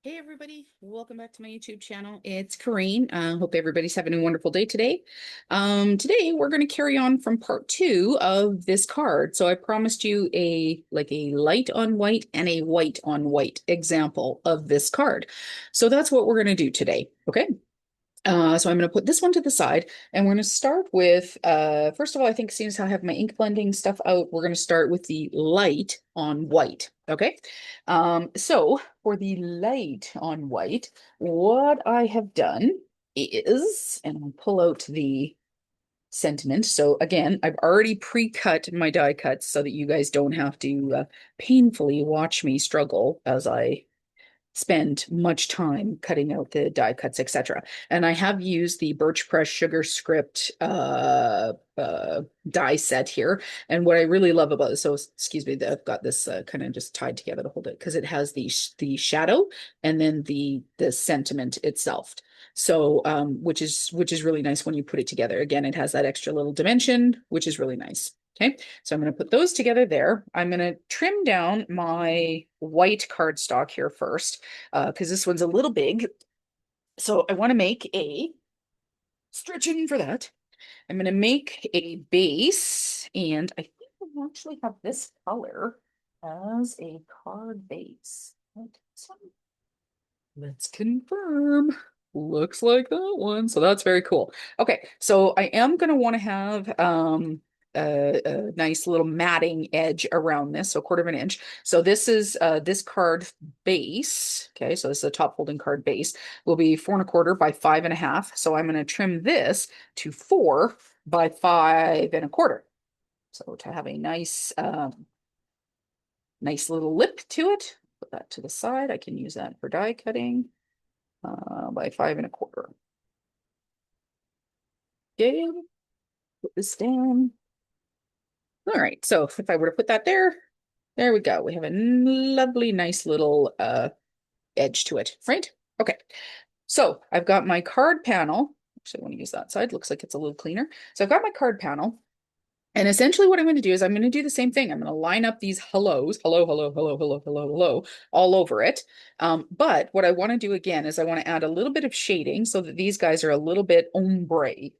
Hey everybody, welcome back to my YouTube channel. It's Corrine. Hope everybody's having a wonderful day today. Today we're going to carry on from part two of this card. So I promised you a light on white and a white on white example of this card. So that's what we're going to do today. Okay. So I'm going to put this one to the side and we're going to start with, first of all, I think seeing as how I have my ink blending stuff out, we're going to start with the light on white. Okay. So for the light on white, what I have done is, and I'll pull out the sentiment. So again, I've already pre-cut my die cuts so that you guys don't have to painfully watch me struggle as I spend much time cutting out the die cuts, etc. And I have used the Birch Press Sugar Script die set here. And what I really love about it, so excuse me, that I've got this kind of just tied together to hold it because it has the shadow and then the sentiment itself. So which is really nice when you put it together. Again, it has that extra little dimension, which is really nice. Okay, so I'm going to put those together there. I'm going to trim down my white cardstock here first, because this one's a little big. So I want to make a stretching for that. I'm going to make a base, and I think I actually have this color as a card base. Right, so let's confirm. Looks like that one. So that's very cool. Okay, so I am going to want to have a nice little matting edge around this, so 1/4 inch. So this is this card base. Okay, so this is a top folding card base will be 4 1/4 by 5 1/2. So I'm going to trim this to 4 by 5 1/4. So to have a nice little lip to it. Put that to the side. I can use that for die cutting by 5 1/4. Okay, put this down. All right, so if I were to put that there, there we go. We have a lovely, nice little edge to it, right? Okay, so I've got my card panel. Actually, I want to use that side. Looks like it's a little cleaner. So I've got my card panel. And essentially what I'm going to do is I'm going to do the same thing. I'm going to line up these hellos, hello, hello, hello, hello, hello, hello, all over it. But what I want to do again is I want to add a little bit of shading so that these guys are a little bit ombre.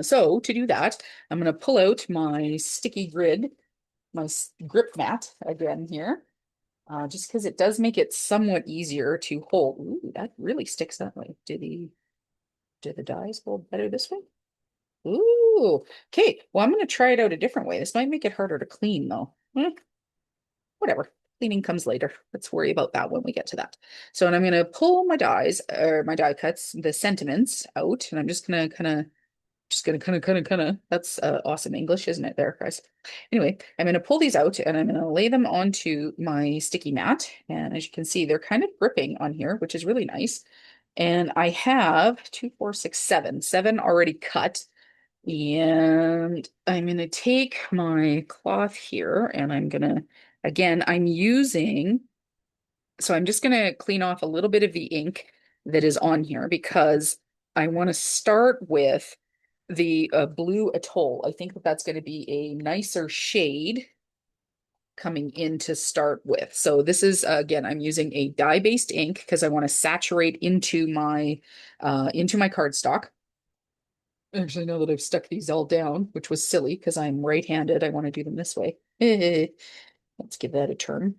So to do that, I'm going to pull out my sticky grid, my grip mat again here, just because it does make it somewhat easier to hold. Ooh, that really sticks that way. Do the dies hold better this way? Ooh, okay. Well, I'm going to try it out a different way. This might make it harder to clean, though. Whatever. Cleaning comes later. Let's worry about that when we get to that. So, and I'm going to pull my dies or my die cuts, the sentiments out, and I'm just gonna kind of. That's awesome English, isn't it, there, guys? Anyway, I'm going to pull these out and I'm going to lay them onto my sticky mat. And as you can see, they're kind of gripping on here, which is really nice. And I have two, four, six, seven already cut. And I'm going to take my cloth here and again, so I'm just going to clean off a little bit of the ink that is on here because I want to start with the blue atoll. I think that that's going to be a nicer shade coming in to start with. So this is, again, I'm using a dye-based ink because I want to saturate into my cardstock. Actually, now that I've stuck these all down, which was silly because I'm right-handed, I want to do them this way. Let's give that a turn.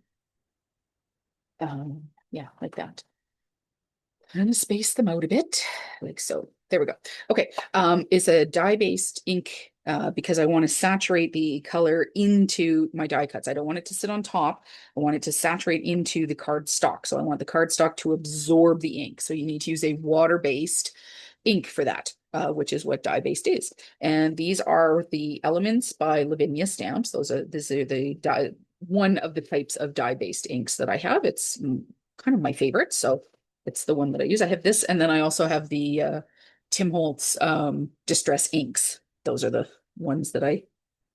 Yeah, like that. I'm gonna space them out a bit, like so. There we go. Okay, it's a dye-based ink because I want to saturate the color into my die cuts. I don't want it to sit on top. I want it to saturate into the card stock. So I want the card stock to absorb the ink. So you need to use a water-based ink for that, which is what dye-based is. And these are the Elements by Lavinia Stamps. These are the dye, one of the types of dye-based inks that I have. It's kind of my favorite. So it's the one that I use. I have this, and then I also have the Tim Holtz Distress inks. Those are the ones that I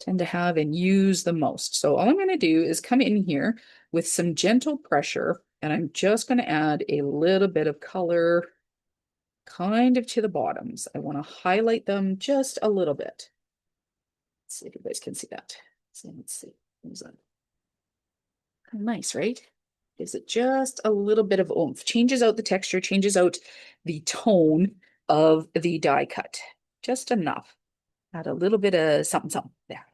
tend to have and use the most. So all I'm going to do is come in here with some gentle pressure, and I'm just going to add a little bit of color kind of to the bottoms. I want to highlight them just a little bit. Let's see if you guys can see that. So let's see. Nice, right? Gives it just a little bit of oomph, changes out the texture, changes out the tone of the die cut. Just enough. Add a little bit of something, something there.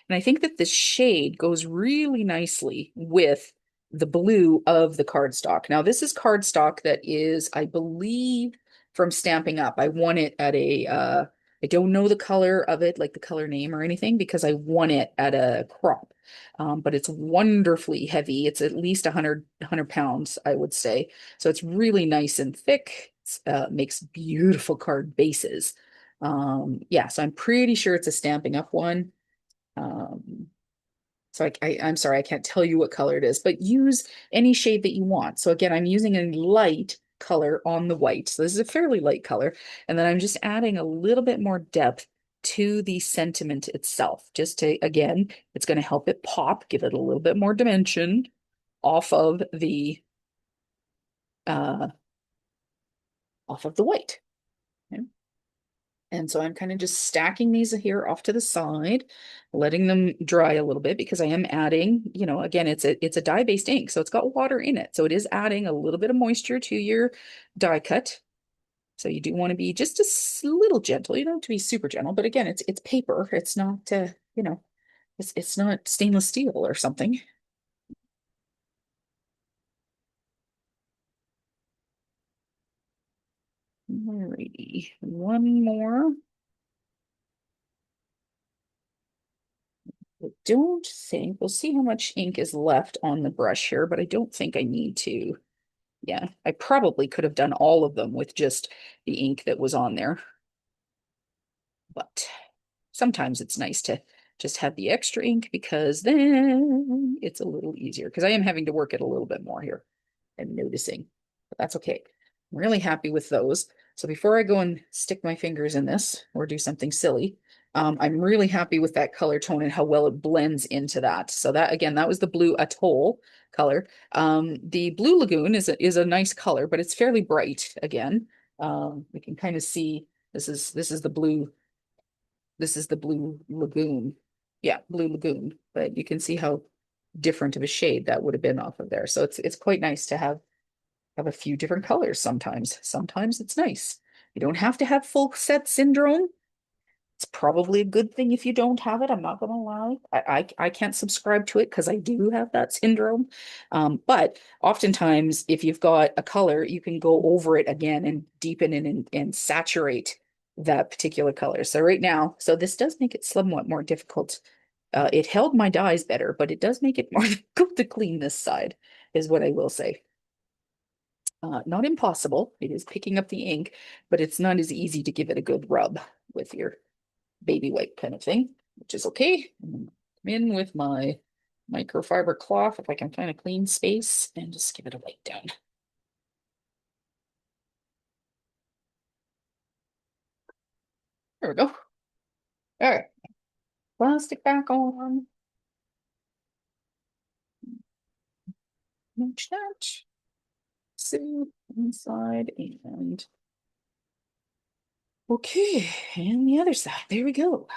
And I think that this shade goes really nicely with the blue of the cardstock. Now, this is cardstock that is, I believe, from Stamping Up. I won it at I don't know the color of it, like the color name or anything, because I won it at a crop. But it's wonderfully heavy. It's at least 100 pounds, I would say. So it's really nice and thick. Makes beautiful card bases. Yeah, so I'm pretty sure it's a Stamping Up one. Um, so I'm sorry, I can't tell you what color it is, but use any shade that you want. So again, I'm using a light color on the white. So this is a fairly light color. And then I'm just adding a little bit more depth to the sentiment itself. Just to, again, it's going to help it pop, give it a little bit more dimension off of the uh off of the white. Okay. And so I'm kind of just stacking these here off to the side, letting them dry a little bit because I am adding, again, it's a dye-based ink, so it's got water in it. So it is adding a little bit of moisture to your die cut. So you do want to be just a little gentle. You don't have to be super gentle, but again, it's paper. It's not it's not stainless steel or something. Alrighty, one more. I don't think, we'll see how much ink is left on the brush here, but I don't think I need to. Yeah, I probably could have done all of them with just the ink that was on there. But sometimes it's nice to just have the extra ink because then it's a little easier because I am having to work it a little bit more here and noticing, but that's okay. I'm really happy with those. So before I go and stick my fingers in this or do something silly, I'm really happy with that color tone and how well it blends into that. So that, again, that was the blue atoll color. The blue lagoon is a nice color, but it's fairly bright again. We can kind of see this is the blue. This is the blue lagoon. Yeah, blue lagoon. But you can see how different of a shade that would have been off of there. So it's quite nice to have a few different colors sometimes. Sometimes it's nice. You don't have to have full set syndrome. It's probably a good thing if you don't have it. I'm not gonna lie. I can't subscribe to it because I do have that syndrome. But oftentimes, if you've got a color, you can go over it again and deepen it and saturate that particular color. So right now, so this does make it somewhat more difficult. It held my dyes better, but it does make it more difficult to clean this side, is what I will say. Not impossible. It is picking up the ink, but it's not as easy to give it a good rub with your baby wipe kind of thing, which is okay. Come in with my microfiber cloth if I can find a clean space and just give it a wipe down. There we go. All right, plastic back on. Match that. So inside and okay, and the other side. There we go.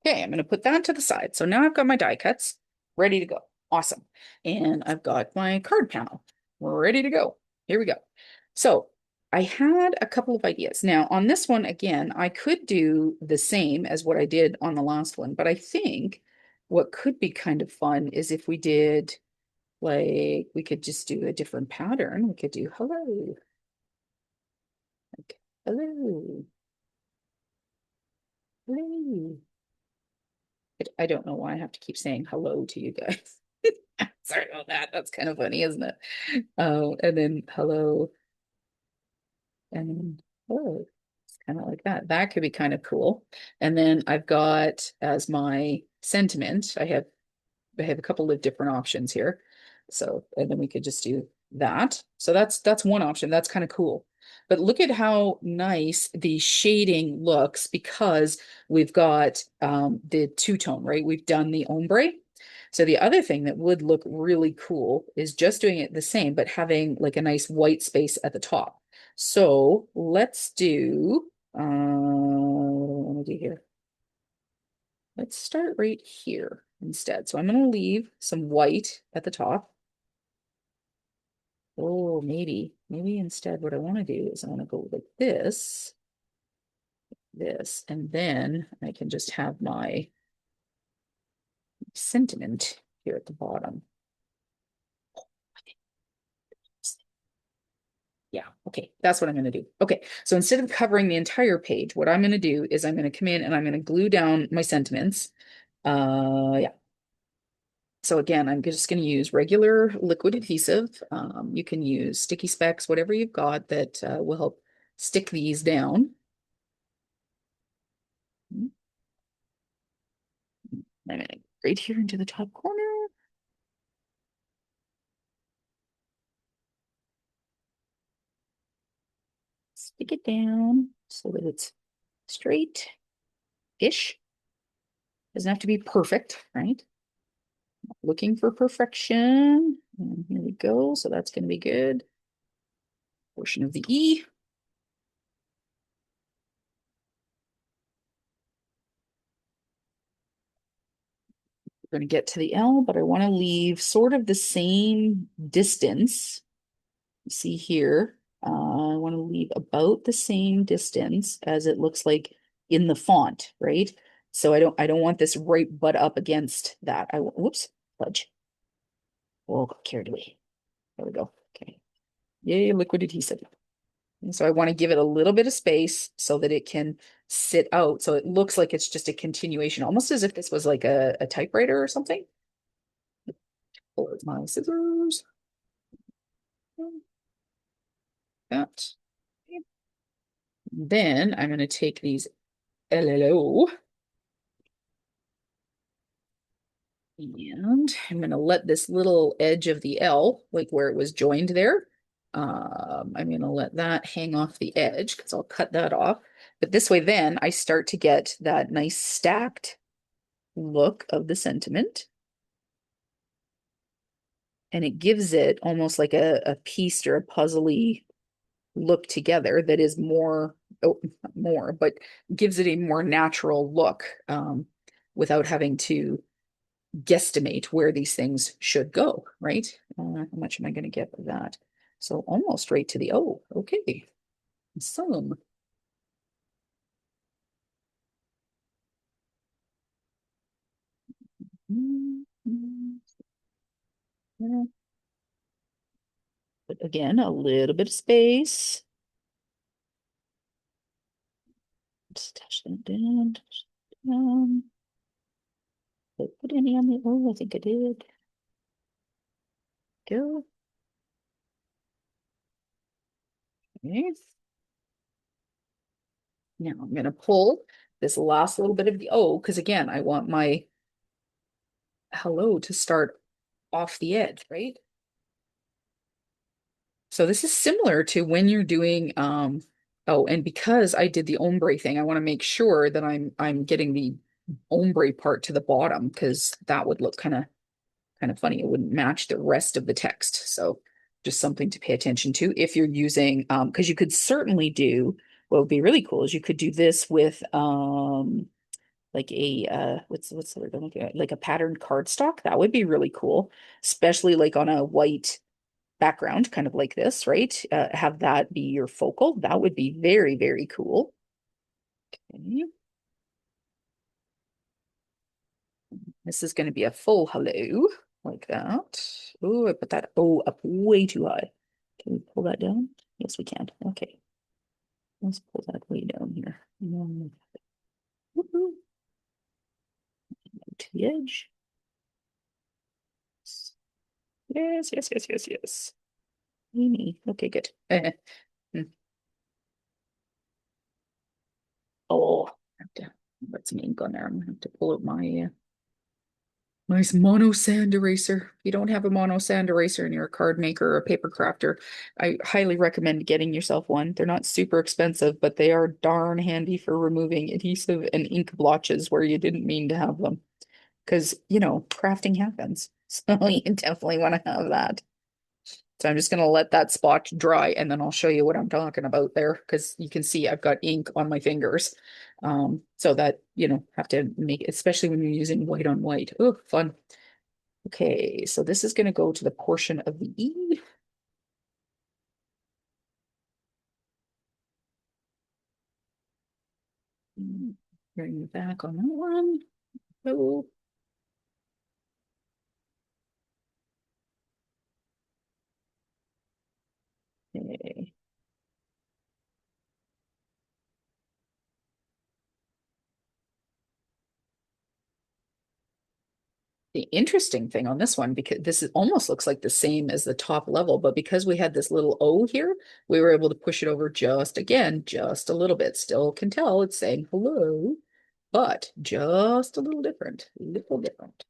Okay, I'm going to put that to the side. So now I've got my die cuts ready to go. Awesome. And I've got my card panel ready to go. Here we go. So I had a couple of ideas. Now on this one, again, I could do the same as what I did on the last one, but I think what could be kind of fun is if we did, like, we could just do a different pattern. We could do hello. Like, hello. Hello. I don't know why I have to keep saying hello to you guys. Sorry about that. That's kind of funny, isn't it? And then hello, and then hello. It's kind of like that. That could be kind of cool. And then I've got as my sentiment, I have a couple of different options here. So, and then we could just do that. So that's one option. That's kind of cool. But look at how nice the shading looks because we've got the two-tone, right? We've done the ombre. So the other thing that would look really cool is just doing it the same, but having like a nice white space at the top. So let's do, what do I want to do here? Let's start right here. instead. So I'm going to leave some white at the top. Oh, maybe instead what I want to do is I want to go like this, and then I can just have my sentiment here at the bottom. Yeah, okay, that's what I'm going to do. Okay, so instead of covering the entire page, what I'm going to do is I'm going to come in and I'm going to glue down my sentiments. Yeah. So again, I'm just going to use regular liquid adhesive. You can use sticky specs, whatever you've got that will help stick these down. I'm going to right here into the top corner. Stick it down so that it's straight-ish. Doesn't have to be perfect, right? Looking for perfection. And here we go. So that's going to be good. Portion of the E. We're going to get to the L, but I want to leave sort of the same distance. See here, I want to leave about the same distance as it looks like in the font, right? So I don't want this right butt up against that. Whoops, fudge. Oh, got carried away. There we go. Okay. Yay, liquid adhesive. And so I want to give it a little bit of space so that it can sit out. So it looks like it's just a continuation, almost as if this was like a typewriter or something. Pull out my scissors. That. Then I'm going to take these LLO and I'm going to let this little edge of the L, like where it was joined there, I'm going to let that hang off the edge because I'll cut that off. But this way, then I start to get that nice stacked look of the sentiment. And it gives it almost like a piece or a puzzly look together that is more, oh, not more, but gives it a more natural look without having to guesstimate where these things should go, right? How much am I going to get of that? So almost right to the O. Okay. Some. But again, a little bit of space. Just touch that down, touch that down. Did I put any on the O? I think I did. Go. Okay. Now I'm going to pull this last little bit of the O because again, I want my hello to start off the edge, right? So this is similar to when you're doing oh, and because I did the ombre thing, I want to make sure that I'm getting the ombre part to the bottom because that would look kind of funny. It wouldn't match the rest of the text. So just something to pay attention to if you're using because you could certainly do what would be really cool is you could do this with like a what's the word I'm looking at? Like a patterned cardstock. That would be really cool, especially like on a white background, kind of like this, right? Have that be your focal. That would be very, very cool. Okay. This is going to be a full hello, like that. Oh, I put that up way too high. Can we pull that down? Yes, we can. Okay. Let's pull that way down here. To the edge. Yes, yes, yes, yes, yes. Amy. Okay, good. Hmm. Oh, I have to put some ink on there. I'm gonna have to pull out my nice mono sand eraser. If you don't have a mono sand eraser and you're a card maker or a paper crafter, I highly recommend getting yourself one. They're not super expensive, but they are darn handy for removing adhesive and ink blotches where you didn't mean to have them. Because, crafting happens. So you definitely want to have that. So I'm just going to let that spot dry and then I'll show you what I'm talking about there because you can see I've got ink on my fingers. So that, have to make, especially when you're using white on white. Oh, fun. Okay, so this is going to go to the portion of the E. Bring back on that one. Oh, okay. The interesting thing on this one, because this is almost looks like the same as the top level, but because we had this little O here, we were able to push it over just a little bit. Still can tell it's saying hello, but just a little different, little different.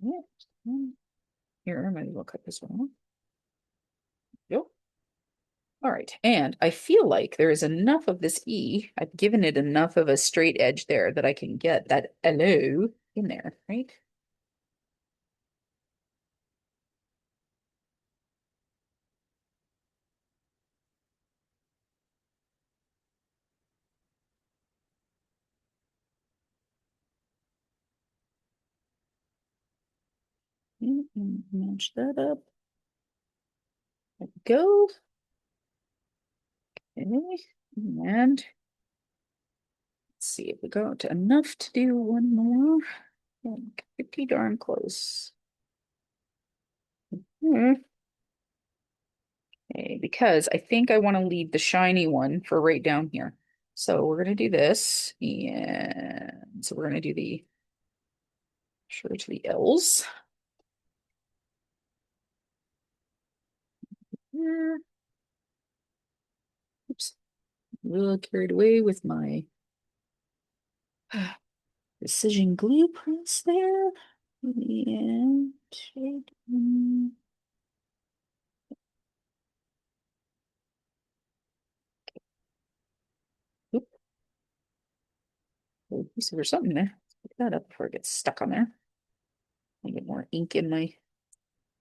Yeah. Here, I might as well cut this one off. Yep. All right, and I feel like there is enough of this E. I've given it enough of a straight edge there that I can get that hello in there, right? Match that up. There we go. Okay. And let's see if we got enough to do one more. Yeah, pretty darn close. Hmm. Okay, because I think I want to leave the shiny one for right down here. So we're going to do this. And so we're going to do the sure to the L's. Yeah. Oops. A little carried away with my precision glue press there. And shade. Oop, so there's something there. Pick that up before it gets stuck on there. I get more ink in my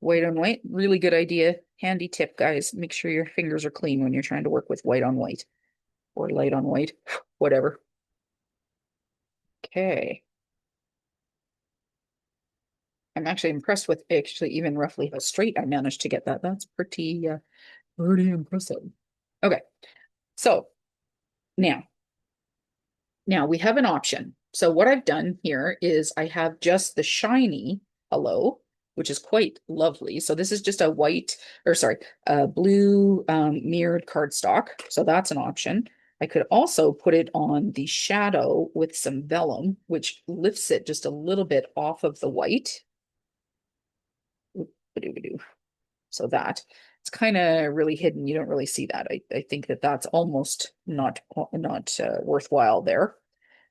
white on white. Really good idea. Handy tip, guys. Make sure your fingers are clean when you're trying to work with white on white or light on white, whatever. Okay. I'm actually impressed with actually even roughly how straight I managed to get that. That's pretty impressive. Okay. So now, now we have an option. So what I've done here is I have just the shiny hello, which is quite lovely. So this is just a white, or sorry, a blue mirrored cardstock. So that's an option. I could also put it on the shadow with some vellum, which lifts it just a little bit off of the white. So that it's kind of really hidden. You don't really see that. I think that that's almost not worthwhile there.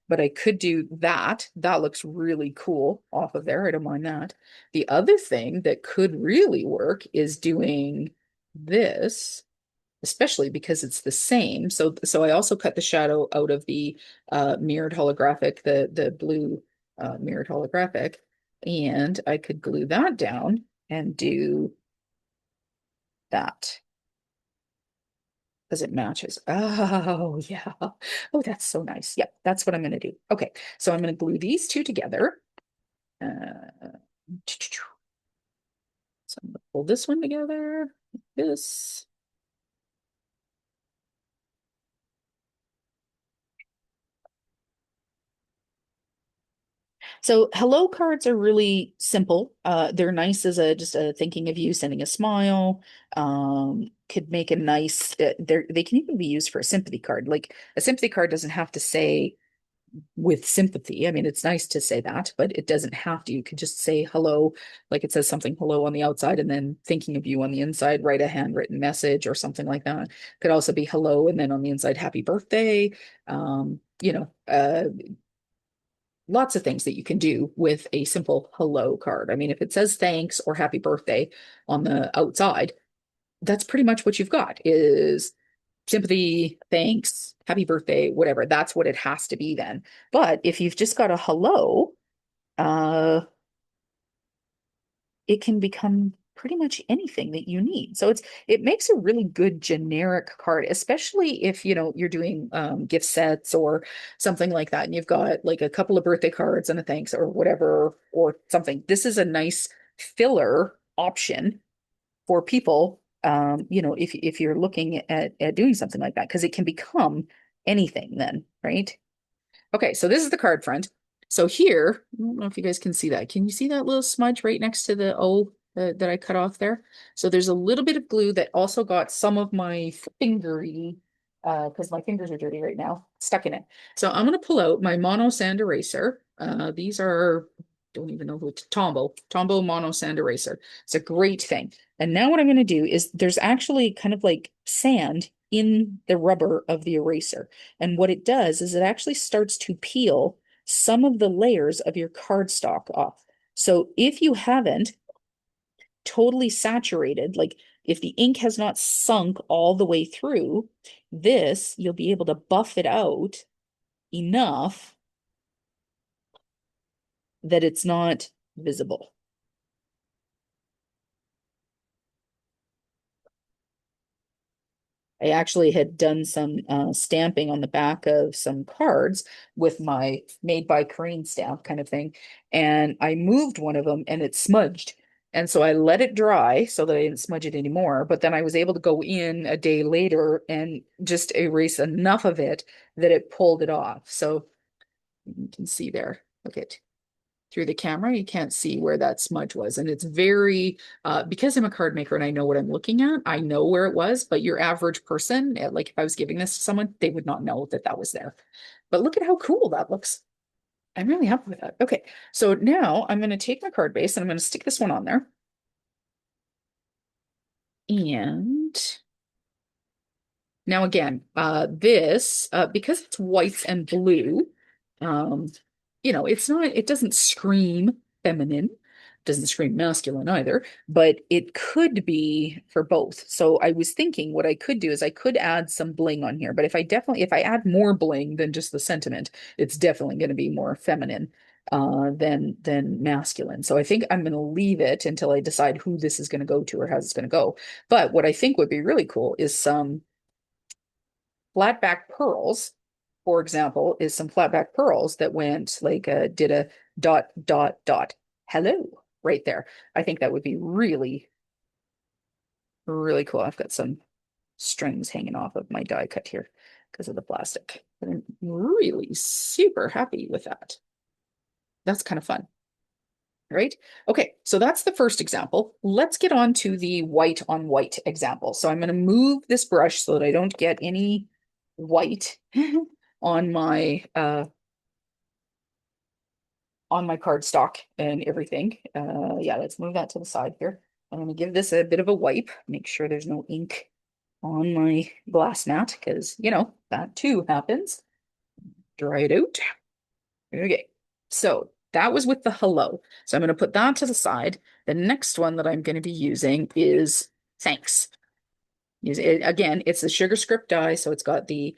But I could do that. That looks really cool off of there. I don't mind that. The other thing that could really work is doing this, especially because it's the same. So I also cut the shadow out of the mirrored holographic, the blue mirrored holographic, and I could glue that down and do that because it matches. Oh, yeah. Oh, that's so nice. Yep, that's what I'm going to do. Okay, so I'm going to glue these two together. Uh, so I'm going to pull this one together, like this. So hello cards are really simple. They're nice as a just a thinking of you, sending a smile. Could make a nice. They can even be used for a sympathy card. Like a sympathy card doesn't have to say with sympathy. I mean, it's nice to say that, but it doesn't have to. You could just say hello, like it says something hello on the outside, and then thinking of you on the inside, write a handwritten message or something like that. Could also be hello, and then on the inside, happy birthday. Lots of things that you can do with a simple hello card. I mean, if it says thanks or happy birthday on the outside, that's pretty much what you've got is sympathy, thanks, happy birthday, whatever. That's what it has to be then. But if you've just got a hello, uh, it can become pretty much anything that you need. So it makes a really good generic card, especially if you're doing gift sets or something like that, and you've got like a couple of birthday cards and a thanks or whatever or something. This is a nice filler option for people, if you're looking at doing something like that, because it can become anything then, right? Okay, so this is the card front. So here, I don't know if you guys can see that. Can you see that little smudge right next to the O that I cut off there? So there's a little bit of glue that also got some of my fingery, because my fingers are dirty right now, stuck in it. So I'm going to pull out my mono sand eraser. These are, don't even know who it's, Tombow mono sand eraser. It's a great thing. And now what I'm going to do is there's actually kind of like sand in the rubber of the eraser. And what it does is it actually starts to peel some of the layers of your cardstock off. So if you haven't totally saturated, like if the ink has not sunk all the way through, this, you'll be able to buff it out enough that it's not visible. I actually had done some stamping on the back of some cards with my made by Corrine stamp kind of thing. And I moved one of them and it smudged. And so I let it dry so that I didn't smudge it anymore. But then I was able to go in a day later and just erase enough of it that it pulled it off. So you can see there. Look at through the camera, you can't see where that smudge was. And it's very, because I'm a card maker and I know what I'm looking at, I know where it was, but your average person, like if I was giving this to someone, they would not know that that was there. But look at how cool that looks. I'm really happy with that. Okay, so now I'm going to take my card base and I'm going to stick this one on there. And now again, this, because it's white and blue, um, it doesn't scream feminine, doesn't scream masculine either, but it could be for both. So I was thinking what I could do is I could add some bling on here, but if I add more bling than just the sentiment, it's definitely going to be more feminine than masculine. So I think I'm going to leave it until I decide who this is going to go to or how it's going to go. But what I think would be really cool is some flat back pearls, for example, is some flat back pearls that went like did a dot dot dot hello right there. I think that would be really, really cool. I've got some strings hanging off of my die cut here because of the plastic. But I'm really super happy with that. That's kind of fun. Right? Okay, so that's the first example. Let's get on to the white on white example. So I'm going to move this brush so that I don't get any white on my cardstock and everything. Yeah, let's move that to the side here. I'm going to give this a bit of a wipe, make sure there's no ink on my glass mat because, that too happens. Dry it out. Okay, so that was with the hello. So I'm going to put that to the side. The next one that I'm going to be using is thanks. Again, it's the sugar script die, so it's got the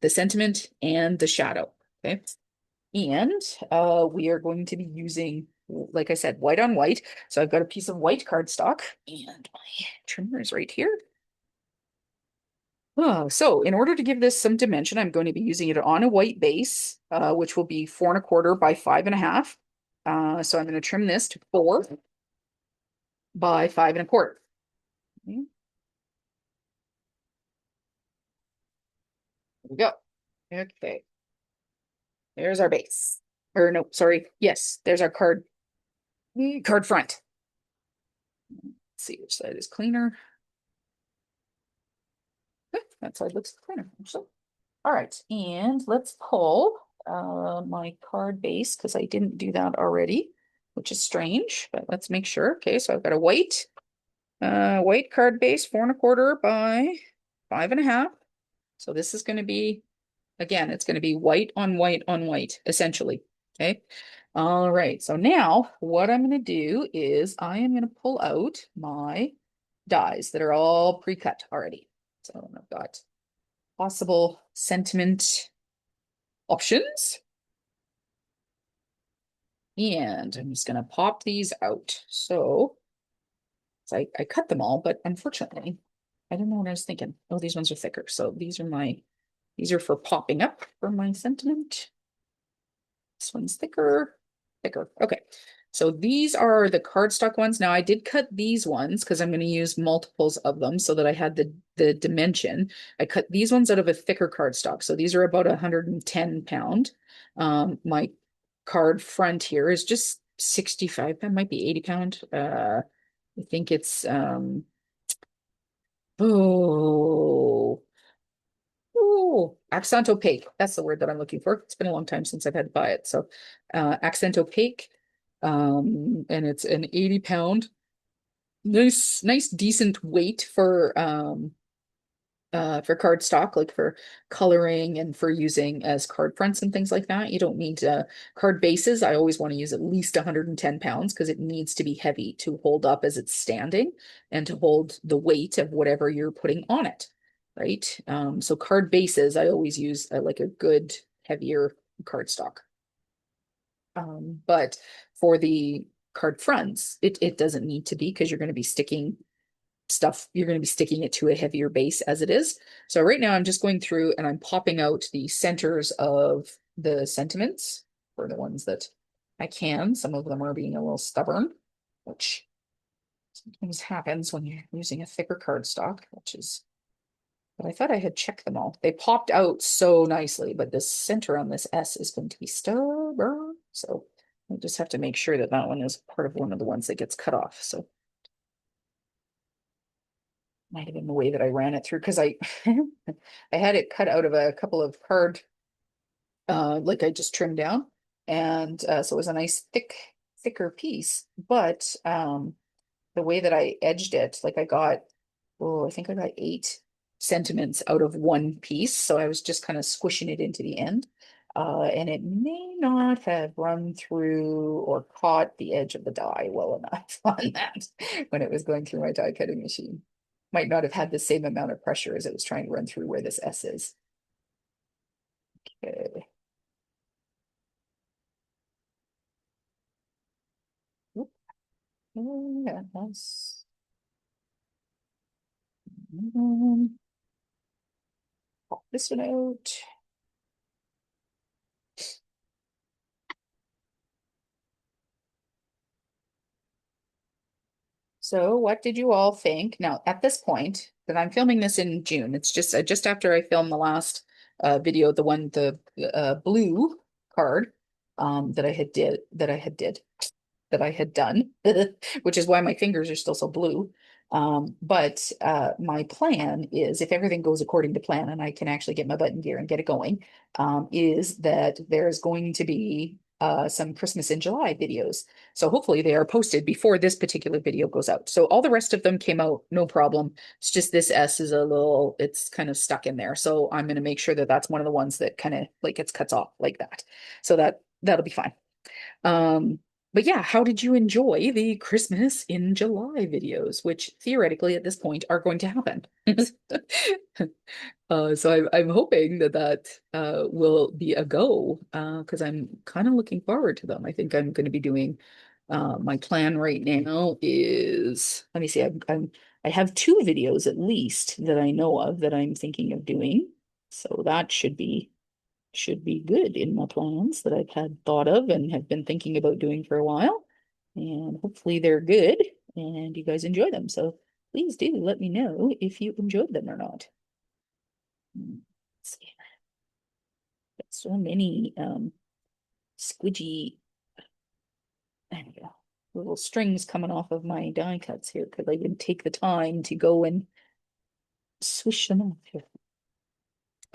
sentiment and the shadow. Okay. And we are going to be using, like I said, white on white. So I've got a piece of white cardstock and my trimmer is right here. Oh, so in order to give this some dimension, I'm going to be using it on a white base, which will be 4¼ by 5½. So I'm going to trim this to 4 by 5¼ Okay. There we go. Okay. There's our base. Or no, sorry. Yes, there's our card front. Let's see which side is cleaner. That side looks cleaner, actually. All right, and let's pull my card base because I didn't do that already, which is strange, but let's make sure. Okay, so I've got a white card base, 4¼ by 5½. So this is going to be, again, it's going to be white on white on white, essentially. Okay. All right. So now what I'm going to do is I am going to pull out my dies that are all pre-cut already. So I've got possible sentiment options. And I'm just going to pop these out. So So I cut them all, but unfortunately, I don't know what I was thinking. Oh, these ones are thicker. So these are for popping up for my sentiment. This one's thicker, thicker. Okay. So these are the cardstock ones. Now I did cut these ones because I'm going to use multiples of them so that I had the dimension. I cut these ones out of a thicker cardstock. So these are about 110 pound. My card front here is just 65 pound, might be 80 pound. I think it's oh accent opaque. That's the word that I'm looking for. It's been a long time since I've had to buy it. So accent opaque. And it's an 80 pound. Nice, decent weight for cardstock, like for coloring and for using as card fronts and things like that. You don't need card bases. I always want to use at least 110 pounds because it needs to be heavy to hold up as it's standing and to hold the weight of whatever you're putting on it, right? So card bases, I always use like a good heavier cardstock. But for the card fronts, it doesn't need to be because you're going to be sticking stuff, you're going to be sticking it to a heavier base as it is. So right now I'm just going through and I'm popping out the centers of the sentiments for the ones that I can. Some of them are being a little stubborn, which sometimes happens when you're using a thicker cardstock, which is, but I thought I had checked them all. They popped out so nicely, but the center on this S is going to be stubborn. So I just have to make sure that that one is part of one of the ones that gets cut off. So might have been the way that I ran it through because I I had it cut out of a couple of card like I just trimmed down, and so it was a nice thicker piece, but the way that I edged it, like I got, oh, I think I got 8 sentiments out of one piece, so I was just kind of squishing it into the end, and it may not have run through or caught the edge of the die well enough on that when it was going through my die cutting machine. Might not have had the same amount of pressure as it was trying to run through where this S is. Okay. Oop. Oh, yeah, that's pop this one out. So what did you all think? Now, at this point, that I'm filming this in June, it's just after I filmed the last video, the blue card that I had done, which is why my fingers are still so blue. But my plan is, if everything goes according to plan and I can actually get my button gear and get it going, is that there's going to be some Christmas in July videos. So hopefully they are posted before this particular video goes out. So all the rest of them came out, no problem. It's just this S is it's kind of stuck in there. So I'm going to make sure that that's one of the ones that kind of like gets cuts off like that. So that'll be fine. Um, but yeah, how did you enjoy the Christmas in July videos, which theoretically at this point are going to happen? So I'm hoping that will be a go because I'm kind of looking forward to them. I think I'm going to be doing my plan right now is, let me see, I have 2 videos at least that I know of that I'm thinking of doing. So that should be good in my plans that I've had thought of and have been thinking about doing for a while. And hopefully they're good and you guys enjoy them. So please do let me know if you enjoyed them or not. Let's see. Got so many squidgy, there we go, little strings coming off of my die cuts here because I didn't take the time to go and swish them off here.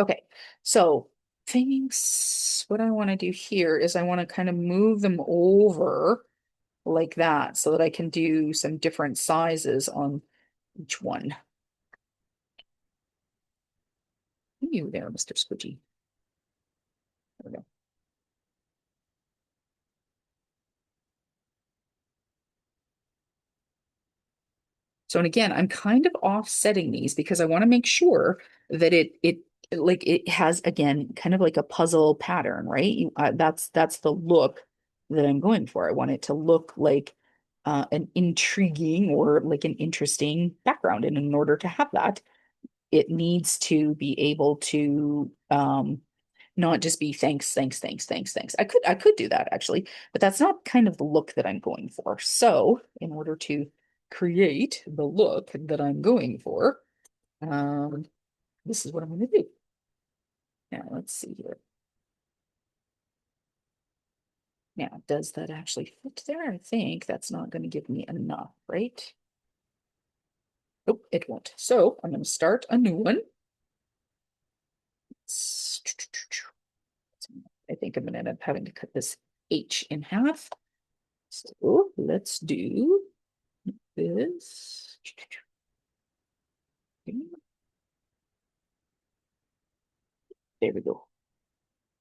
Okay, so things, what I want to do here is I want to kind of move them over like that so that I can do some different sizes on each one. You there, Mr. Squidgy. There we go. So, and again, I'm kind of offsetting these because I want to make sure that it like it has again kind of like a puzzle pattern, right? That's the look that I'm going for. I want it to look like an intriguing or like an interesting background. And in order to have that, it needs to be able to not just be thanks, thanks, thanks, thanks, thanks. I could do that actually, but that's not kind of the look that I'm going for. So in order to create the look that I'm going for, um, this is what I'm going to do. Now let's see here. Now, does that actually fit there? I think that's not going to give me enough, right? Nope, it won't. So I'm going to start a new one. I think I'm going to end up having to cut this H in half. So let's do this. There we go.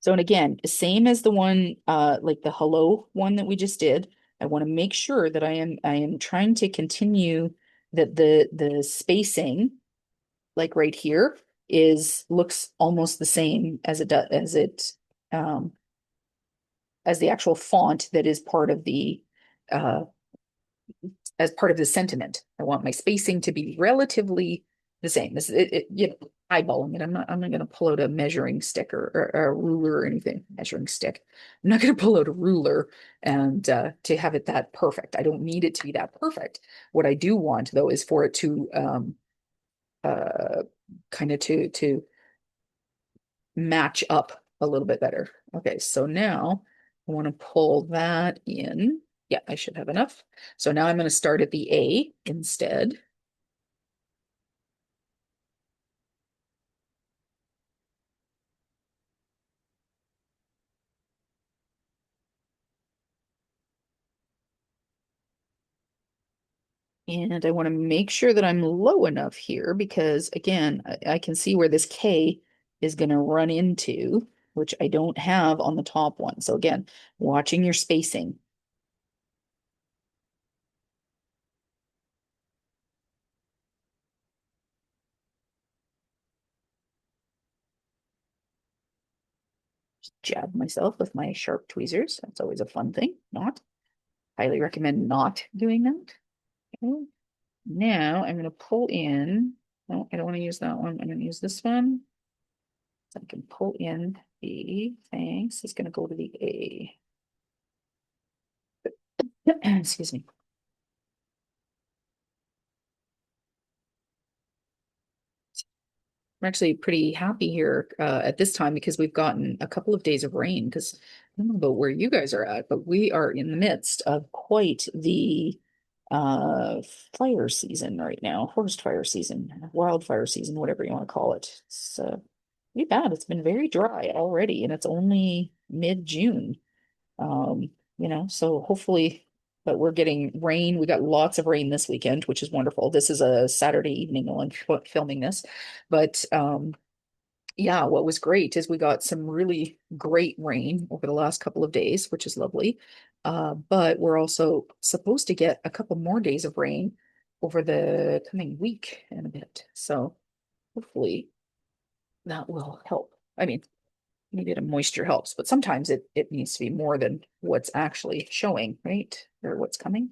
So, and again, same as the one, like the hello one that we just did. I want to make sure that I am trying to continue that the spacing, like right here, is looks almost the same as it does um as the actual font that is part of the uh as part of the sentiment. I want my spacing to be relatively the same. This eyeballing it. I'm not going to pull out a measuring stick or a ruler or anything. Measuring stick. I'm not going to pull out a ruler and to have it that perfect. I don't need it to be that perfect. What I do want though is for it to uh kind of to match up a little bit better. Okay, so now I want to pull that in. Yeah, I should have enough. So now I'm going to start at the A instead. And I want to make sure that I'm low enough here because again, I can see where this K is going to run into, which I don't have on the top one. So again, watching your spacing. Jab myself with my sharp tweezers. That's always a fun thing. Not. Highly recommend not doing that. Okay. Now I'm going to pull in. No, I don't want to use that one. I'm going to use this one. So I can pull in the thanks. It's going to go to the A. Excuse me. I'm actually pretty happy here at this time because we've gotten a couple of days of rain. Because I don't know about where you guys are at, but we are in the midst of quite the uh fire season right now, forest fire season, wildfire season, whatever you want to call it. It's pretty bad. It's been very dry already, and it's only mid-June. Um, so hopefully, but we're getting rain. We got lots of rain this weekend, which is wonderful. This is a Saturday evening while I'm filming this, but yeah, what was great is we got some really great rain over the last couple of days, which is lovely. But we're also supposed to get a couple more days of rain over the coming week and a bit. So hopefully that will help. I mean, maybe the moisture helps, but sometimes it needs to be more than what's actually showing, right? Or what's coming.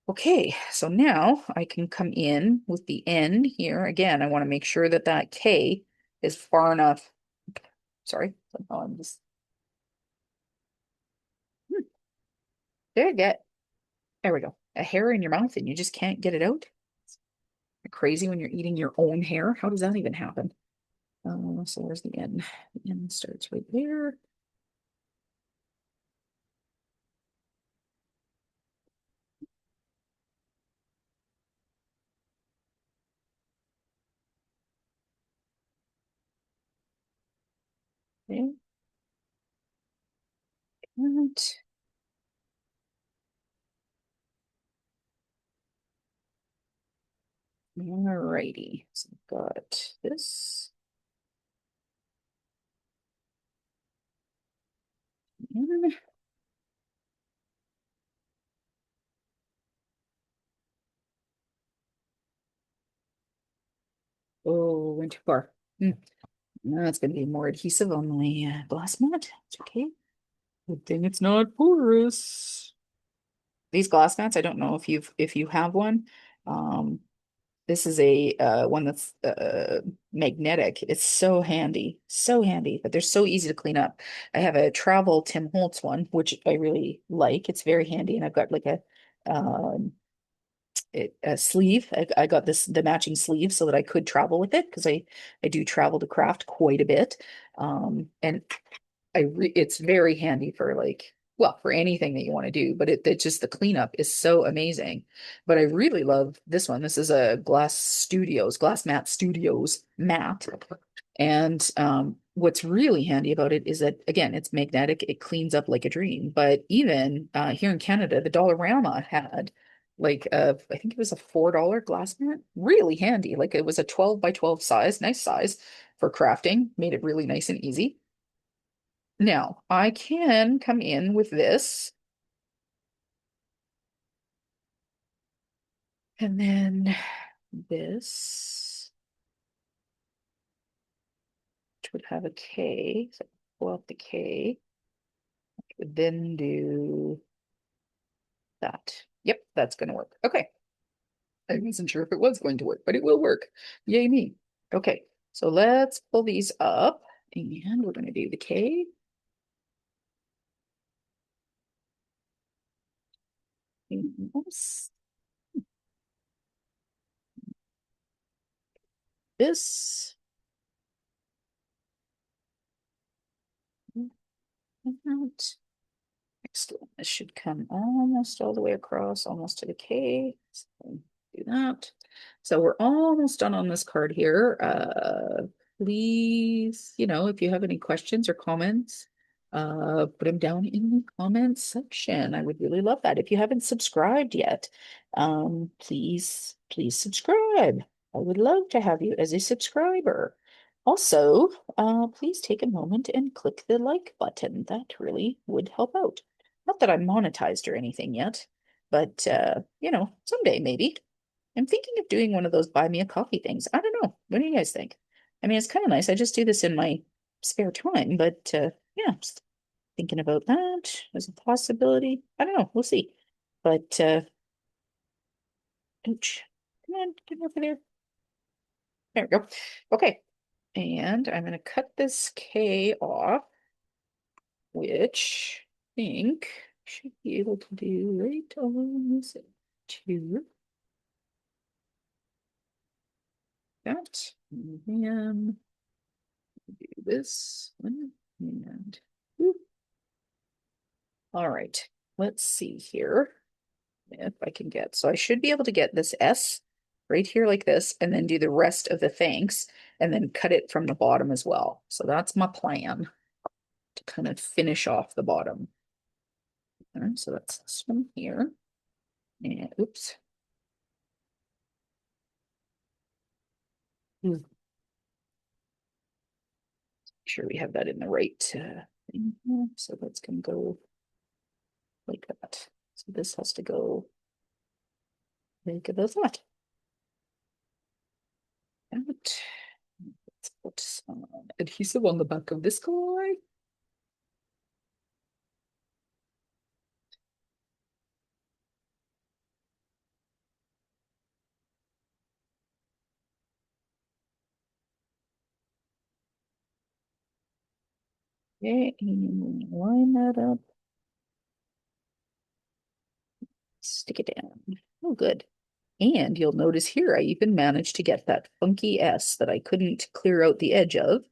Okay, so now I can come in with the N here. Again, I want to make sure that that K is far enough. Sorry, somehow I'm just hmm, there you get. There we go. A hair in your mouth and you just can't get it out. You're crazy when you're eating your own hair. How does that even happen? So where's the N? The N starts right there. Okay. And alrighty. So I've got this. And oh, went too far. Hmm. Now it's going to be more adhesive on my glass mat. It's okay. Good thing it's not porous. these glass mats, I don't know if you have one. Um, this is a one that's magnetic. It's so handy, but they're so easy to clean up. I have a travel Tim Holtz one, which I really like. It's very handy, and I've got like um a sleeve. I got the matching sleeve so that I could travel with it because I do travel to craft quite a bit. And it's very handy for like, well, for anything that you want to do, but it just the cleanup is so amazing. But I really love this one. This is a Glass Mat Studios mat. And what's really handy about it is that again, it's magnetic, it cleans up like a dream. But even here in Canada, the Dollarama had like I think it was a $4 glass mat, really handy. Like it was a 12 by 12 size, nice size for crafting, made it really nice and easy. Now, I can come in with this and then this, which would have a K. So pull out the K, would then do that. Yep, that's going to work. Okay. I wasn't sure if it was going to work, but it will work. Yay me. Okay, so let's pull these up and we're going to do the K. Oops. This. Out. Next one, this should come almost all the way across, almost to the K. So do that. So we're almost done on this card here. Please, if you have any questions or comments, put them down in the comments section. I would really love that. If you haven't subscribed yet, please subscribe. I would love to have you as a subscriber. Also, please take a moment and click the like button. That really would help out. Not that I'm monetized or anything yet, but someday maybe. I'm thinking of doing one of those buy me a coffee things. I don't know. What do you guys think? I mean, it's kind of nice. I just do this in my spare time, but yeah, just thinking about that as a possibility. I don't know. We'll see. But ouch. Come on, get over there. There we go. Okay. And I'm going to cut this K off, which I think should be able to do right on this two. That. And then do this one. And whoop. All right. Let's see here if I can get. So I should be able to get this S right here like this, and then do the rest of the thanks, and then cut it from the bottom as well. So that's my plan to kind of finish off the bottom. All right, so that's this one here. And oops. Make sure we have that in the right thing here. So that's going to go like that. So this has to go like that. And let's put some adhesive on the back of this guy. Okay, and line that up. Stick it down. Oh, good. And you'll notice here, I even managed to get that funky S that I couldn't clear out the edge of.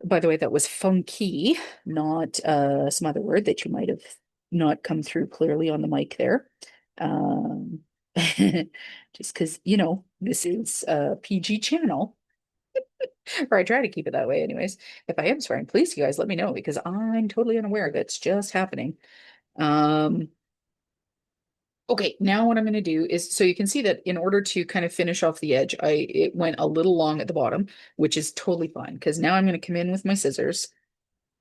By the way, that was funky, not some other word that you might have not come through clearly on the mic there. Um, just because, this is a PG channel, or I try to keep it that way anyways. If I am swearing, please, you guys, let me know because I'm totally unaware that's just happening. Um, Okay, now what I'm going to do is, so you can see that in order to kind of finish off the edge, it went a little long at the bottom, which is totally fine because now I'm going to come in with my scissors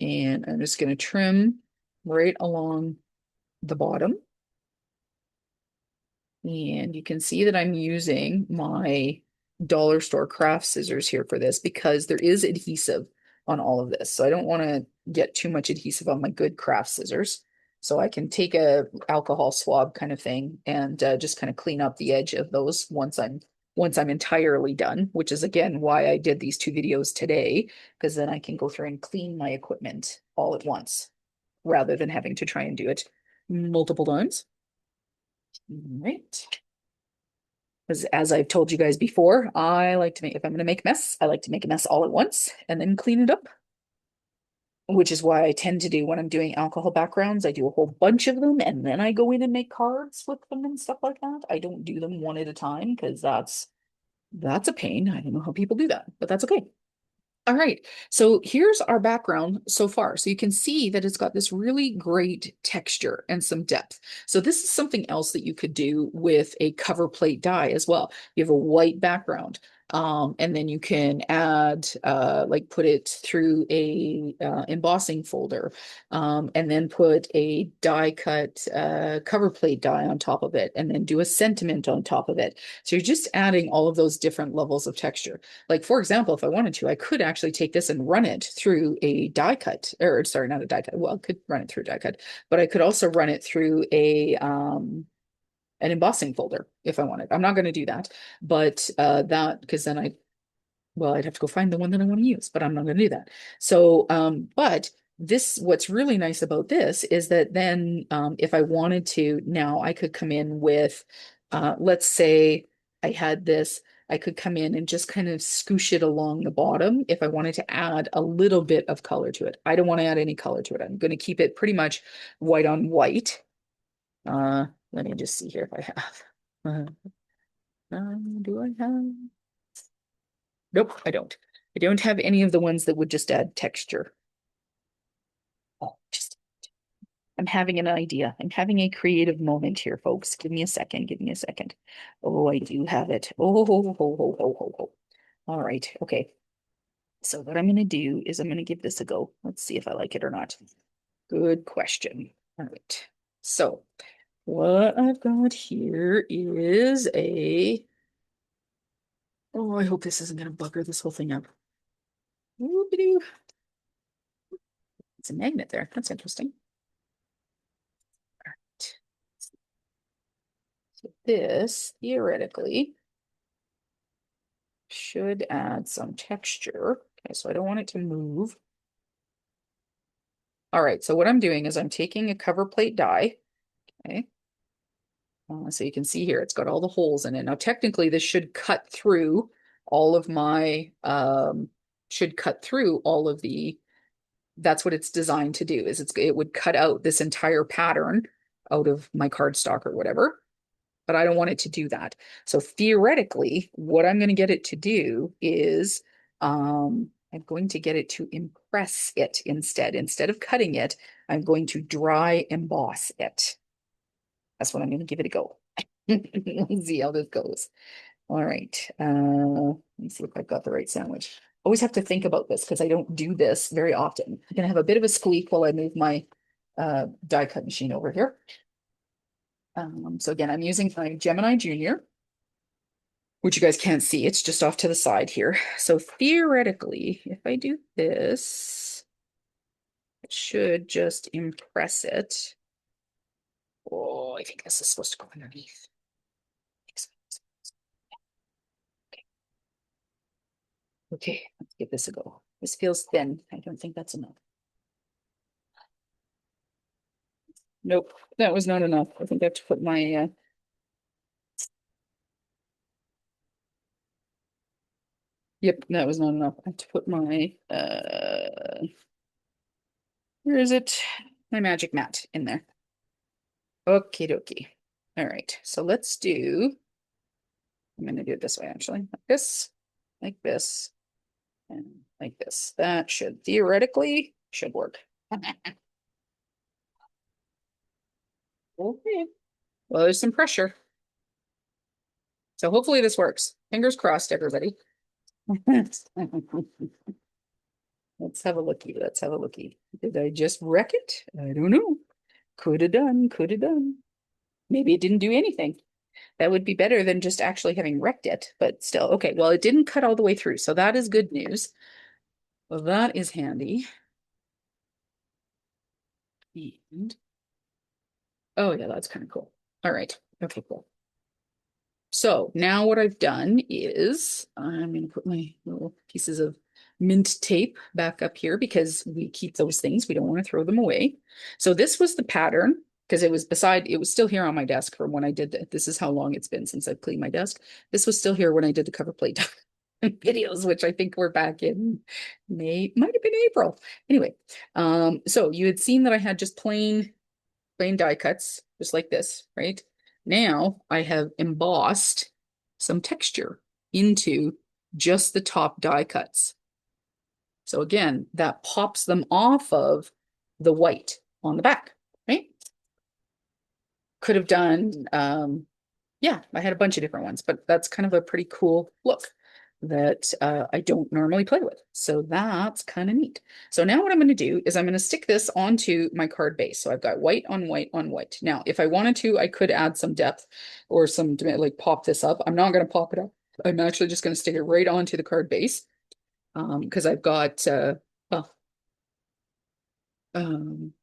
and I'm just going to trim right along the bottom. And you can see that I'm using my dollar store craft scissors here for this because there is adhesive on all of this. So I don't want to get too much adhesive on my good craft scissors. So I can take a alcohol swab kind of thing and just kind of clean up the edge of those once I'm entirely done, which is again why I did these two videos today, because then I can go through and clean my equipment all at once rather than having to try and do it multiple times. All right. Because as I've told you guys before, I like to make, if I'm going to make a mess, I like to make a mess all at once and then clean it up, which is why I tend to do when I'm doing alcohol backgrounds, I do a whole bunch of them and then I go in and make cards with them and stuff like that. I don't do them one at a time because that's a pain. I don't know how people do that, but that's okay. All right, so here's our background so far. So you can see that it's got this really great texture and some depth. So this is something else that you could do with a cover plate die as well. You have a white background, and then you can add, like put it through a embossing folder, and then put a die cut cover plate die on top of it, and then do a sentiment on top of it. So you're just adding all of those different levels of texture. Like, for example, if I wanted to, I could actually take this and run it through a die cut, or sorry, not a die cut. Well, I could run it through a die cut, but I could also run it through a an embossing folder if I wanted. I'm not going to do that, but that because then well, I'd have to go find the one that I want to use, but I'm not going to do that. So, but this, what's really nice about this is that then, if I wanted to, now I could come in with, let's say I had this, I could come in and just kind of scoosh it along the bottom if I wanted to add a little bit of color to it. I don't want to add any color to it. I'm going to keep it pretty much white on white. Let me just see here if I have. Do I have? Nope, I don't. I don't have any of the ones that would just add texture. Oh, just I'm having an idea. I'm having a creative moment here, folks. Give me a second. Give me a second. Oh, I do have it. Oh, ho, ho, ho, ho, ho, ho. All right. Okay. So what I'm going to do is I'm going to give this a go. Let's see if I like it or not. Good question. All right. So what I've got here is a, oh, I hope this isn't going to bugger this whole thing up. Whoop-a-doo. It's a magnet there. That's interesting. All right. So this theoretically should add some texture. Okay, so I don't want it to move. All right, so what I'm doing is I'm taking a cover plate die. Okay. So you can see here, it's got all the holes in it. Now, technically, this should cut through all of my, should cut through all of the, that's what it's designed to do, is it would cut out this entire pattern out of my cardstock or whatever. But I don't want it to do that. So theoretically, what I'm going to get it to do is I'm going to get it to impress it instead. Instead of cutting it, I'm going to dry emboss it. That's what I'm going to give it a go. Let's see how this goes. All right. Let me see if I've got the right sandwich. Always have to think about this because I don't do this very often. I'm going to have a bit of a squeak while I move my die cut machine over here. So again, I'm using my Gemini Junior, which you guys can't see. It's just off to the side here. So theoretically, if I do this, it should just impress it. Oh, I think this is supposed to go underneath. Okay, let's give this a go. This feels thin. I don't think that's enough. Nope, that was not enough. I think I have to put my yep, that was not enough. I have to put my where is it? My magic mat in there. Okie dokie. All right, so let's do, I'm gonna do it this way actually, like this, and like this. That should theoretically should work. Okay. Well, there's some pressure. So hopefully this works. Fingers crossed, everybody. Let's have a looky. Let's have a looky. Did I just wreck it? I don't know. Could have done, could have done. Maybe it didn't do anything. That would be better than just actually having wrecked it, but still. Okay, well, it didn't cut all the way through, so that is good news. Well, that is handy. And Oh yeah, that's kind of cool. All right. Okay, cool. So now what I've done is I'm going to put my little pieces of mint tape back up here because we keep those things. We don't want to throw them away. So this was the pattern because it was still here on my desk from when I did that. This is how long it's been since I've cleaned my desk. This was still here when I did the cover plate videos, which I think were back in May, might have been April. Anyway, so you had seen that I had just plain die cuts, just like this, right? Now I have embossed some texture into just the top die cuts. So again, that pops them off of the white on the back, right? Could have done, yeah, I had a bunch of different ones, but that's kind of a pretty cool look that I don't normally play with. So that's kind of neat. So now what I'm going to do is I'm going to stick this onto my card base. So I've got white on white on white. Now, if I wanted to, I could add some depth or some, like pop this up. I'm not going to pop it up. I'm actually just going to stick it right onto the card base because I've got, well, um,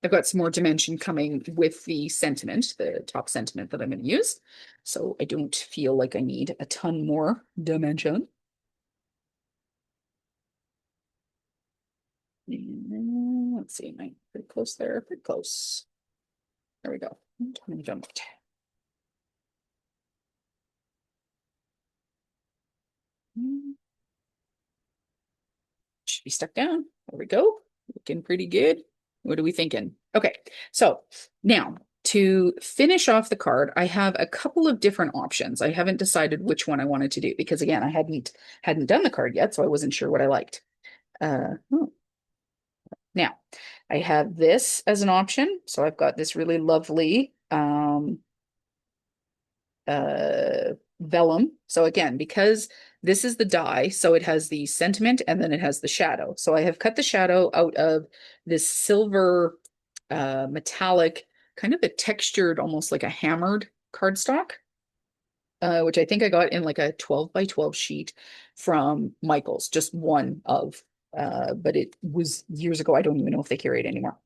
I've got some more dimension coming with the sentiment, the top sentiment that I'm going to use. So I don't feel like I need a ton more dimension. And let's see, am I pretty close there? Pretty close. There we go. Jumped. Should be stuck down. There we go. Looking pretty good. What are we thinking? Okay, so now to finish off the card, I have a couple of different options. I haven't decided which one I wanted to do because again, I hadn't done the card yet, so I wasn't sure what I liked. Now I have this as an option. So I've got this really lovely vellum. So again, because this is the die, so it has the sentiment and then it has the shadow. So I have cut the shadow out of this silver metallic, kind of a textured, almost like a hammered cardstock, which I think I got in like a 12 by 12 sheet from Michaels, just one of. But it was years ago. I don't even know if they carry it anymore.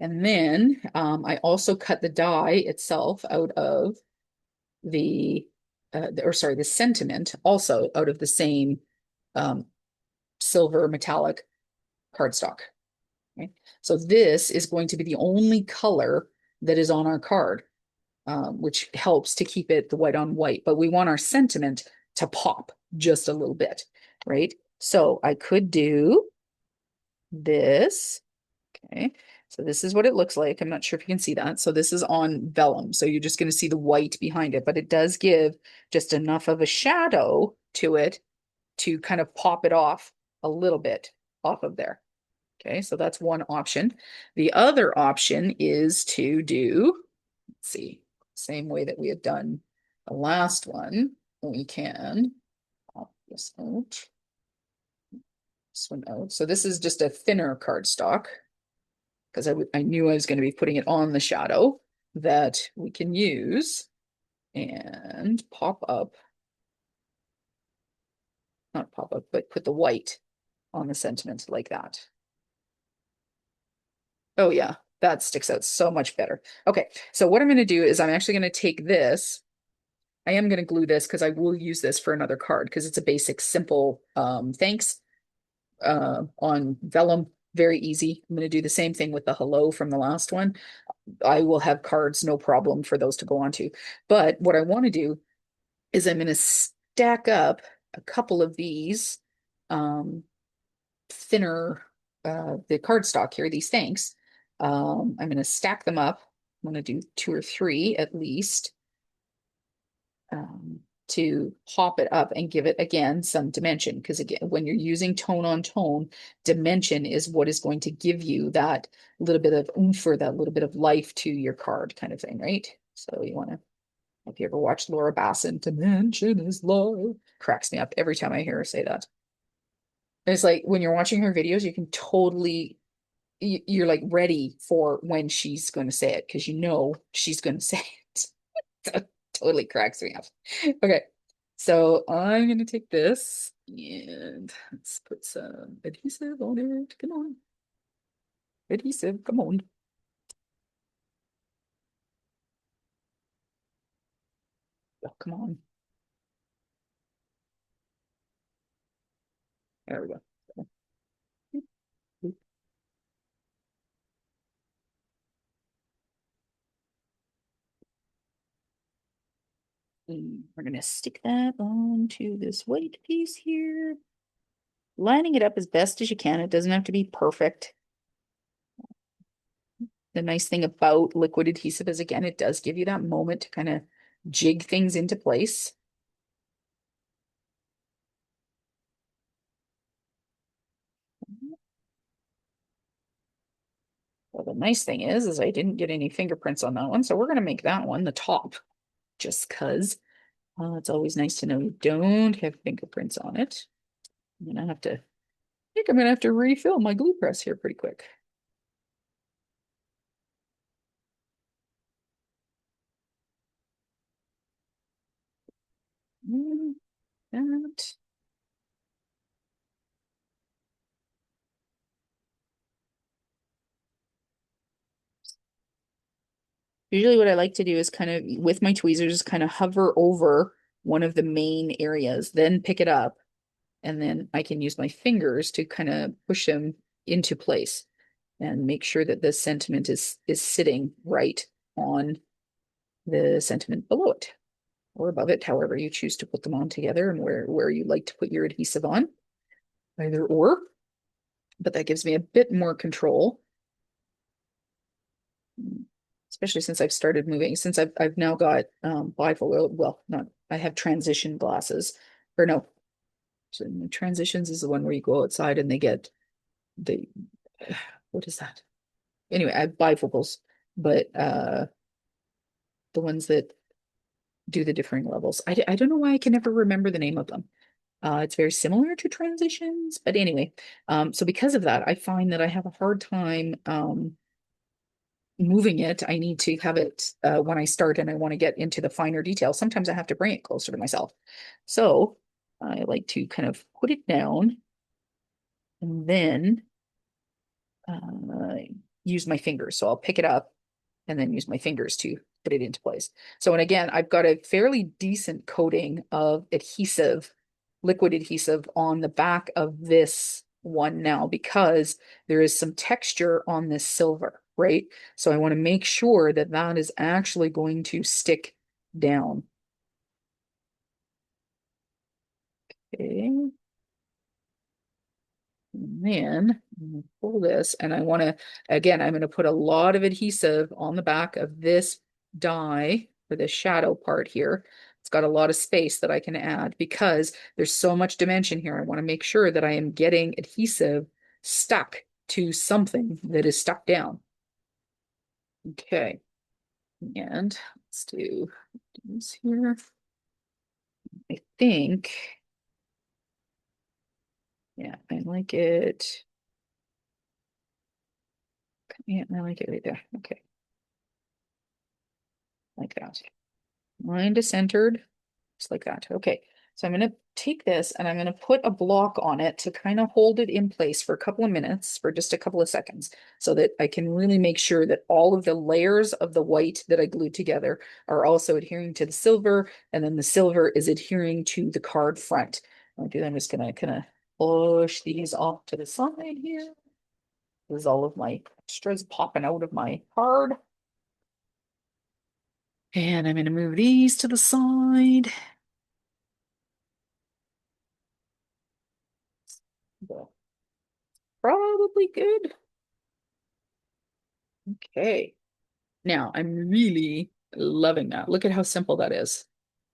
And then I also cut the die itself out of the or sorry, the sentiment also out of the same um, silver metallic cardstock. Okay? So this is going to be the only color that is on our card, which helps to keep it the white on white. But we want our sentiment to pop just a little bit, right? So I could do this. Okay. So this is what it looks like. I'm not sure if you can see that. So this is on vellum. So you're just going to see the white behind it, but it does give just enough of a shadow to it to kind of pop it off a little bit off of there. Okay, so that's one option. The other option is to do, let's see, same way that we had done the last one. We can pop this out, this one out. So this is just a thinner cardstock because I knew I was going to be putting it on the shadow that we can use and pop up, not pop up, but put the white on the sentiment like that. Oh yeah, that sticks out so much better. Okay, so what I'm going to do is I'm actually going to take this. I am going to glue this because I will use this for another card because it's a basic, simple thanks on vellum. Very easy. I'm going to do the same thing with the hello from the last one. I will have cards, no problem for those to go onto. But what I want to do is I'm going to stack up a couple of these thinner, the cardstock here, these thanks. I'm going to stack them up. I'm going to do two or three at least to pop it up and give it again some dimension. Because again, when you're using tone on tone, dimension is what is going to give you that little bit of oomph or that little bit of life to your card kind of thing, right? So you want to, if you ever watched Laura Basson, dimension is love, cracks me up every time I hear her say that. It's like when you're watching her videos, you can totally, you're like ready for when she's going to say it because you know she's going to say it. So totally cracks me up. Okay, so I'm going to take this and let's put some adhesive on it. Come on. Adhesive, come on. Oh, come on. There we go. We're going to stick that onto this white piece here, lining it up as best as you can. It doesn't have to be perfect. The nice thing about liquid adhesive is, again, it does give you that moment to kind of jig things into place. Well, the nice thing is I didn't get any fingerprints on that one, so we're going to make that one the top, just because it's always nice to know you don't have fingerprints on it. I think I'm gonna have to refill my glue press here pretty quick. That. Usually what I like to do is kind of, with my tweezers, kind of hover over one of the main areas, then pick it up, and then I can use my fingers to kind of push them into place and make sure that the sentiment is sitting right on the sentiment below it or above it, however you choose to put them on together and where you like to put your adhesive on, either or. But that gives me a bit more control, especially since I've started moving, since I've now got bifocal, well, not, I have transition glasses, or no, so transitions is the one where you go outside and they get the, what is that? Anyway, I have bifocals, but the ones that do the differing levels. I don't know why I can never remember the name of them. It's very similar to transitions, but anyway, so because of that, I find that I have a hard time moving it. I need to have it when I start and I want to get into the finer details. Sometimes I have to bring it closer to myself. So I like to kind of put it down and then uh, use my fingers. So I'll pick it up and then use my fingers to put it into place. So, and again, I've got a fairly decent coating of adhesive, liquid adhesive on the back of this one now because there is some texture on this silver, right? So I want to make sure that that is actually going to stick down. Okay. And then I'm gonna pull this and I want to, again, I'm going to put a lot of adhesive on the back of this die for the shadow part here. It's got a lot of space that I can add because there's so much dimension here. I want to make sure that I am getting adhesive stuck to something that is stuck down. Okay. And let's do this here. I think, yeah, I like it. Yeah, I like it right there. Okay. Like that. Line to centered, just like that. Okay, so I'm going to take this and I'm going to put a block on it to kind of hold it in place for a couple of minutes, for just a couple of seconds, so that I can really make sure that all of the layers of the white that I glued together are also adhering to the silver, and then the silver is adhering to the card front. I'm just going to kind of push these off to the side here. This is all of my extras popping out of my card. And I'm going to move these to the side. Probably good. Okay. Now I'm really loving that. Look at how simple that is.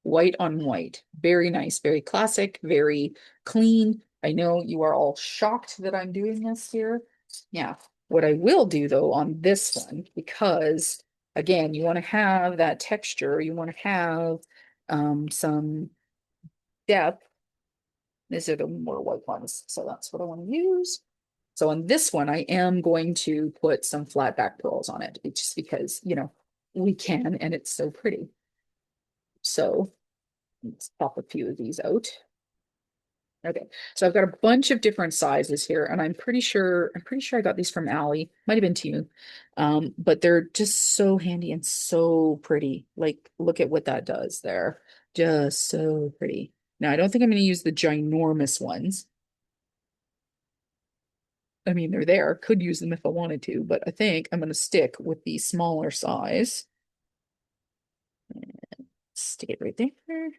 White on white. Very nice, very classic, very clean. I know you are all shocked that I'm doing this here. Yeah. What I will do though on this one, because again, you want to have that texture, you want to have some depth. These are the more white ones. So that's what I want to use. So on this one, I am going to put some flat back pearls on it, just because, we can, and it's so pretty. So let's pop a few of these out. Okay, so I've got a bunch of different sizes here, and I'm pretty sure I got these from Allie. Might have been Temu. But they're just so handy and so pretty. Like, look at what that does there. Just so pretty. Now, I don't think I'm going to use the ginormous ones. I mean, they're there. Could use them if I wanted to, but I think I'm going to stick with the smaller size. Stick it right there.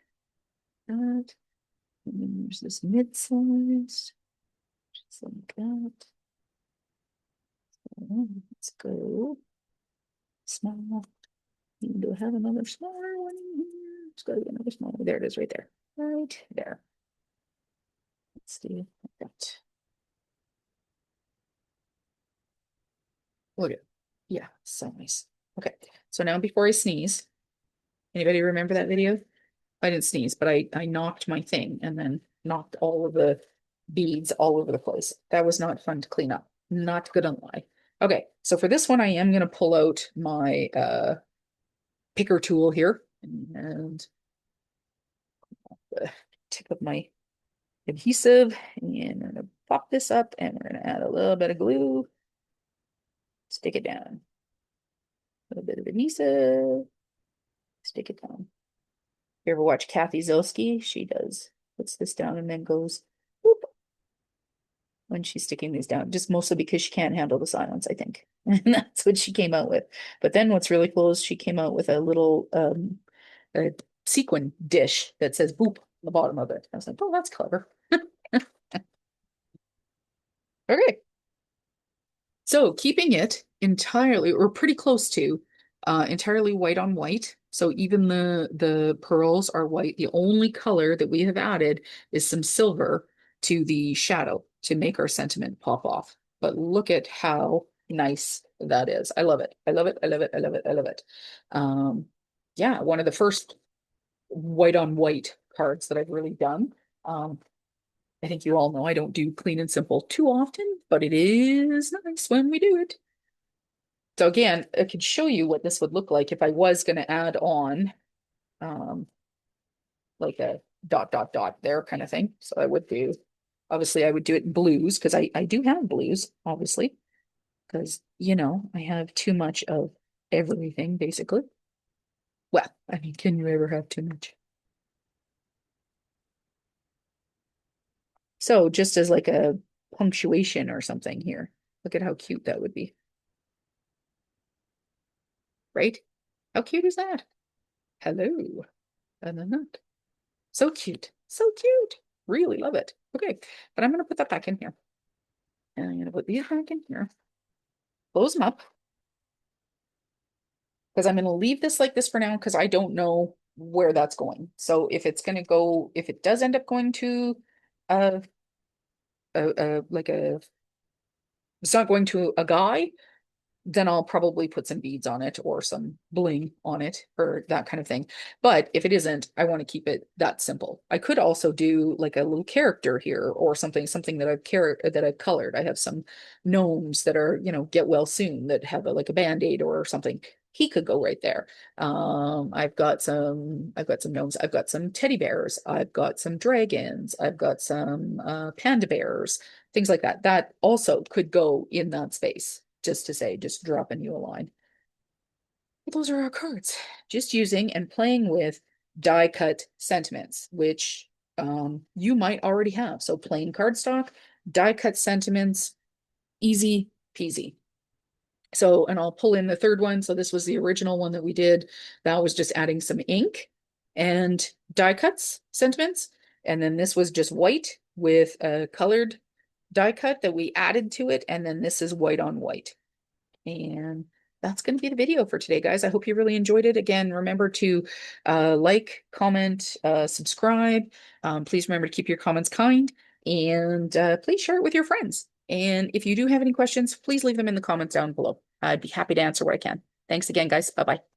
That. And then there's this mid-size. Just like that. So let's go small. Do I have another smaller one in here? It's got to be another smaller. There it is right there. Right there. Let's do that. Look at it. Yeah, so nice. Okay, so now before I sneeze, anybody remember that video? I didn't sneeze, but I knocked my thing and then knocked all of the beads all over the place. That was not fun to clean up. Not gonna lie. Okay, so for this one, I am gonna pull out my picker tool here and the tip of my adhesive, and we're gonna pop this up and we're gonna add a little bit of glue, stick it down. A little bit of adhesive, stick it down. You ever watch Kathy Zilski? She puts this down and then goes whoop when she's sticking these down, just mostly because she can't handle the silence, I think. And that's what she came out with. But then what's really cool is she came out with a little a sequin dish that says boop on the bottom of it. I was like, oh, that's clever. Okay. So keeping it entirely or pretty close to entirely white on white. So even the pearls are white. The only color that we have added is some silver to the shadow to make our sentiment pop off. But look at how nice that is. I love it. I love it. I love it. I love it. I love it. Yeah, one of the first white on white cards that I've really done. I think you all know I don't do clean and simple too often, but it is nice when we do it. So again, I could show you what this would look like if I was going to add on um, like a dot, dot, dot there kind of thing. So I would do, obviously I would do it in blues because I do have blues, obviously, because, you know, I have too much of everything basically. Well, I mean, can you ever have too much? So just as like a punctuation or something here, look at how cute that would be, right? How cute is that? Hello. And then that. So cute. So cute. Really love it. Okay, but I'm going to put that back in here. And I'm going to put these back in here. Close them up. Because I'm going to leave this like this for now because I don't know where that's going. So if it's going to go, if it does end up going to a, like a, it's not going to a guy, then I'll probably put some beads on it or some bling on it or that kind of thing. But if it isn't, I want to keep it that simple. I could also do like a little character here or something that I've colored. I have some gnomes that are, you know, get well soon that have like a band-aid or something. He could go right there. I've got some gnomes. I've got some teddy bears. I've got some dragons. I've got some panda bears, things like that. That also could go in that space just to say, just dropping you a line. But those are our cards. Just using and playing with die cut sentiments, which you might already have. So plain cardstock, die cut sentiments, easy peasy. So, and I'll pull in the third one. So this was the original one that we did. That was just adding some ink and die cuts sentiments. And then this was just white with a colored die cut that we added to it. And then this is white on white. And that's going to be the video for today, guys. I hope you really enjoyed it. Again, remember to like, comment, subscribe. Please remember to keep your comments kind and please share it with your friends. And if you do have any questions, please leave them in the comments down below. I'd be happy to answer what I can. Thanks again, guys. Bye-bye.